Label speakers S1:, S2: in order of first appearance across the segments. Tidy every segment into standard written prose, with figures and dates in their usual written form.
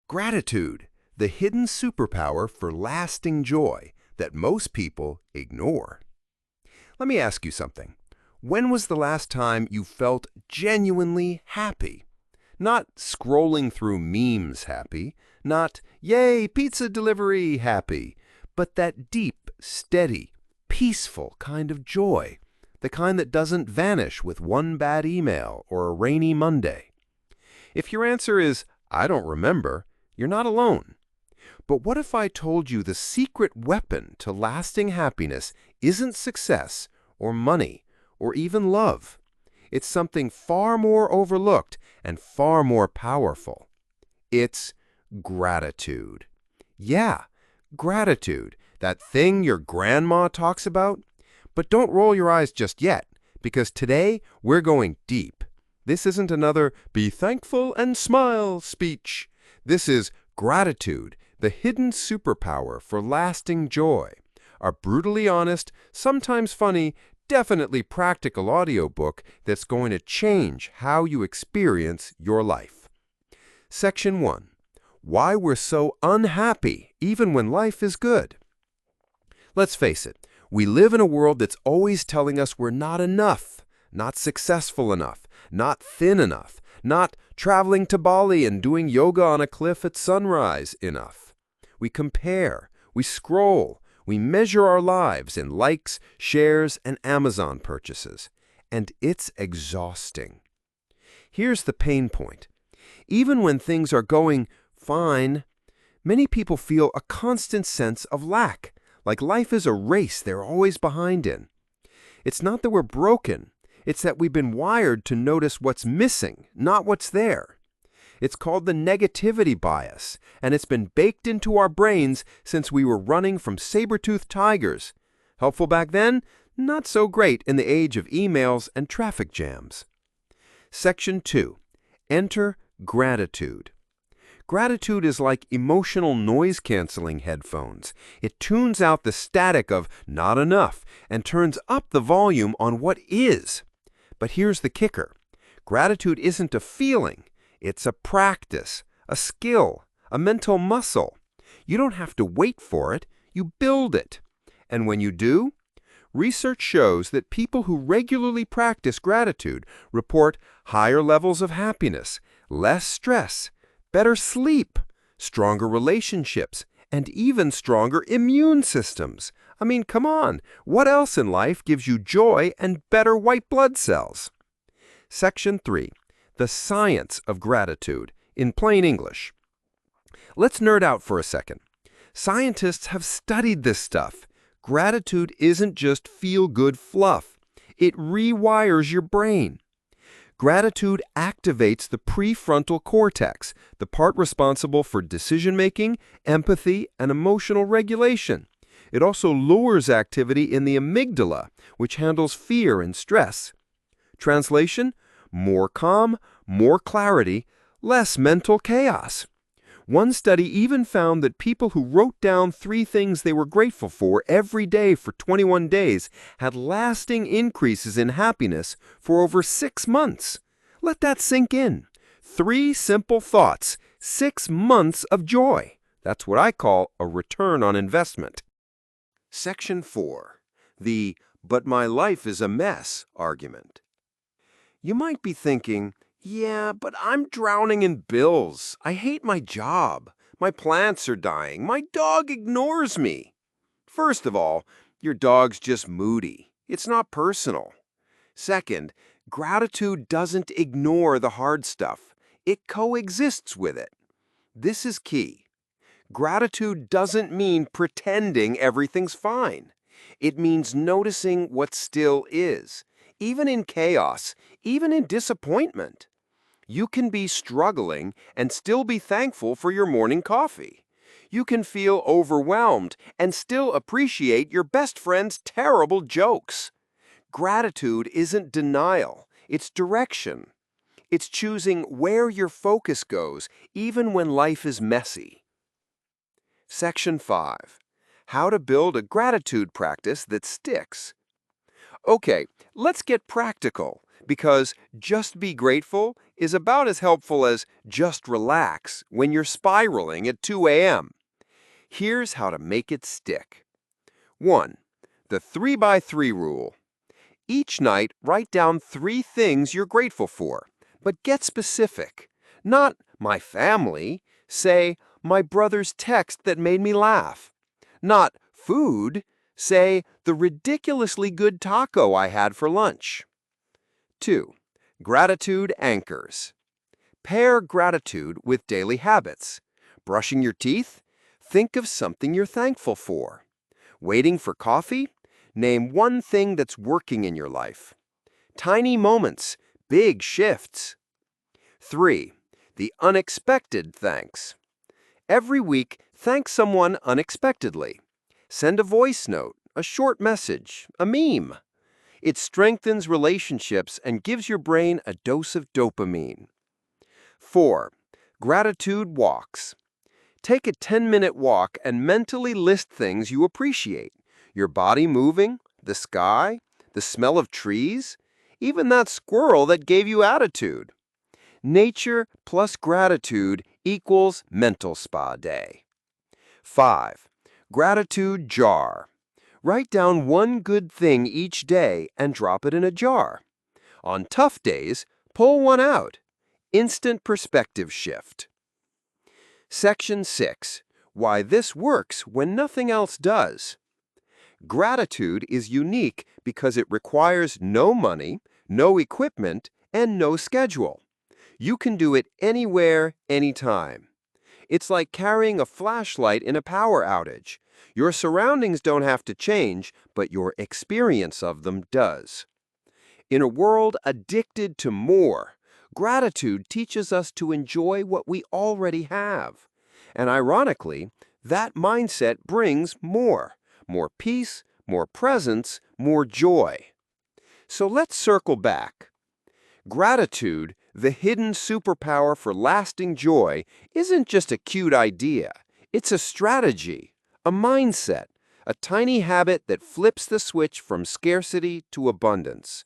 S1: Gratitude, the hidden superpower for lasting joy that most people ignore. Let me ask you something. When was the last time you felt genuinely happy? Not scrolling through memes happy, not yay, pizza delivery happy, but that deep, steady, peaceful kind of joy, the kind that doesn't vanish with one bad email or a rainy Monday. If your answer is, I don't remember, you're not alone. But what if I told you the secret weapon to lasting happiness isn't success or money or even love? It's something far more overlooked and far more powerful. It's gratitude. Yeah, gratitude, that thing your grandma talks about. But don't roll your eyes just yet, because today we're going deep. This isn't another be thankful and smile speech. This is gratitude, the hidden superpower for lasting joy. A brutally honest, sometimes funny, definitely practical audiobook that's going to change how you experience your life. Section 1. Why we're so unhappy even when life is good. Let's face it, we live in a world that's always telling us we're not enough, not successful enough, not thin enough, not traveling to Bali and doing yoga on a cliff at sunrise enough. We compare, we scroll, we measure our lives in likes, shares, and Amazon purchases. And it's exhausting. Here's the pain point. Even when things are going fine, many people feel a constant sense of lack, like life is a race they're always behind in. It's not that we're broken. It's that we've been wired to notice what's missing, not what's there. It's called the negativity bias, and it's been baked into our brains since we were running from saber-toothed tigers. Helpful back then? Not so great in the age of emails and traffic jams. Section 2. Enter gratitude. Gratitude is like emotional noise-canceling headphones. It tunes out the static of not enough and turns up the volume on what is. But here's the kicker. Gratitude isn't a feeling. It's a practice, a skill, a mental muscle. You don't have to wait for it. You build it. And when you do, research shows that people who regularly practice gratitude report higher levels of happiness, less stress, better sleep, stronger relationships, and even stronger immune systems. I mean, come on, what else in life gives you joy and better white blood cells? Section 3. The science of gratitude, in plain English. Let's nerd out for a second. Scientists have studied this stuff. Gratitude isn't just feel-good fluff. It rewires your brain. Gratitude activates the prefrontal cortex, the part responsible for decision-making, empathy, and emotional regulation. It also lowers activity in the amygdala, which handles fear and stress. Translation: more calm, more clarity, less mental chaos. One study even found that people who wrote down 3 things they were grateful for every day for 21 days had lasting increases in happiness for over 6 months. Let that sink in. 3 simple thoughts, 6 months of joy. That's what I call a return on investment. Section 4. The "but my life is a mess" argument. You might be thinking, yeah, but I'm drowning in bills. I hate my job. My plants are dying. My dog ignores me. First of all, your dog's just moody. It's not personal. Second, gratitude doesn't ignore the hard stuff. It coexists with it. This is key. Gratitude doesn't mean pretending everything's fine. It means noticing what still is, even in chaos, even in disappointment. You can be struggling and still be thankful for your morning coffee. You can feel overwhelmed and still appreciate your best friend's terrible jokes. Gratitude isn't denial, it's direction. It's choosing where your focus goes, even when life is messy. Section 5. How to build a gratitude practice that sticks. Okay, let's get practical, because just be grateful is about as helpful as just relax when you're spiraling at 2 a.m. Here's how to make it stick. 1. The 3x3 rule. Each night, write down 3 things you're grateful for, but get specific. Not my family. Say, my brother's text that made me laugh. Not food. Say, the ridiculously good taco I had for lunch. 2. Gratitude anchors. Pair gratitude with daily habits. Brushing your teeth? Think of something you're thankful for. Waiting for coffee? Name one thing that's working in your life. Tiny moments, big shifts. 3. The unexpected thanks. Every week, thank someone unexpectedly. Send a voice note, a short message, a meme. It strengthens relationships and gives your brain a dose of dopamine. 4. Gratitude walks. Take a 10-minute walk and mentally list things you appreciate. Your body moving, the sky, the smell of trees, even that squirrel that gave you attitude. Nature plus gratitude equals mental spa day. 5. Gratitude jar. Write down one good thing each day and drop it in a jar. On tough days, pull one out. Instant perspective shift. Section 6. Why this works when nothing else does. Gratitude is unique because it requires no money, no equipment, and no schedule. You can do it anywhere, anytime. It's like carrying a flashlight in a power outage. Your surroundings don't have to change, but your experience of them does. In a world addicted to more, gratitude teaches us to enjoy what we already have. And ironically, that mindset brings more peace, more presence, more joy. So let's circle back. Gratitude, the hidden superpower for lasting joy, isn't just a cute idea. It's a strategy, a mindset, a tiny habit that flips the switch from scarcity to abundance.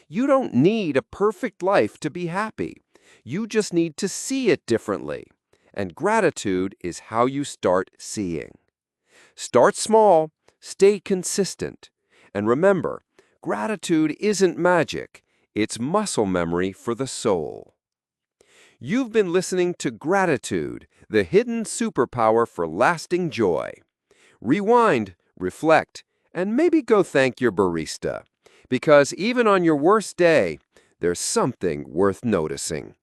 S1: You don't need a perfect life to be happy. You just need to see it differently. And gratitude is how you start seeing. Start small, stay consistent. And remember, gratitude isn't magic. It's muscle memory for the soul. You've been listening to Gratitude, the hidden superpower for lasting joy. Rewind, reflect, and maybe go thank your barista. Because even on your worst day, there's something worth noticing.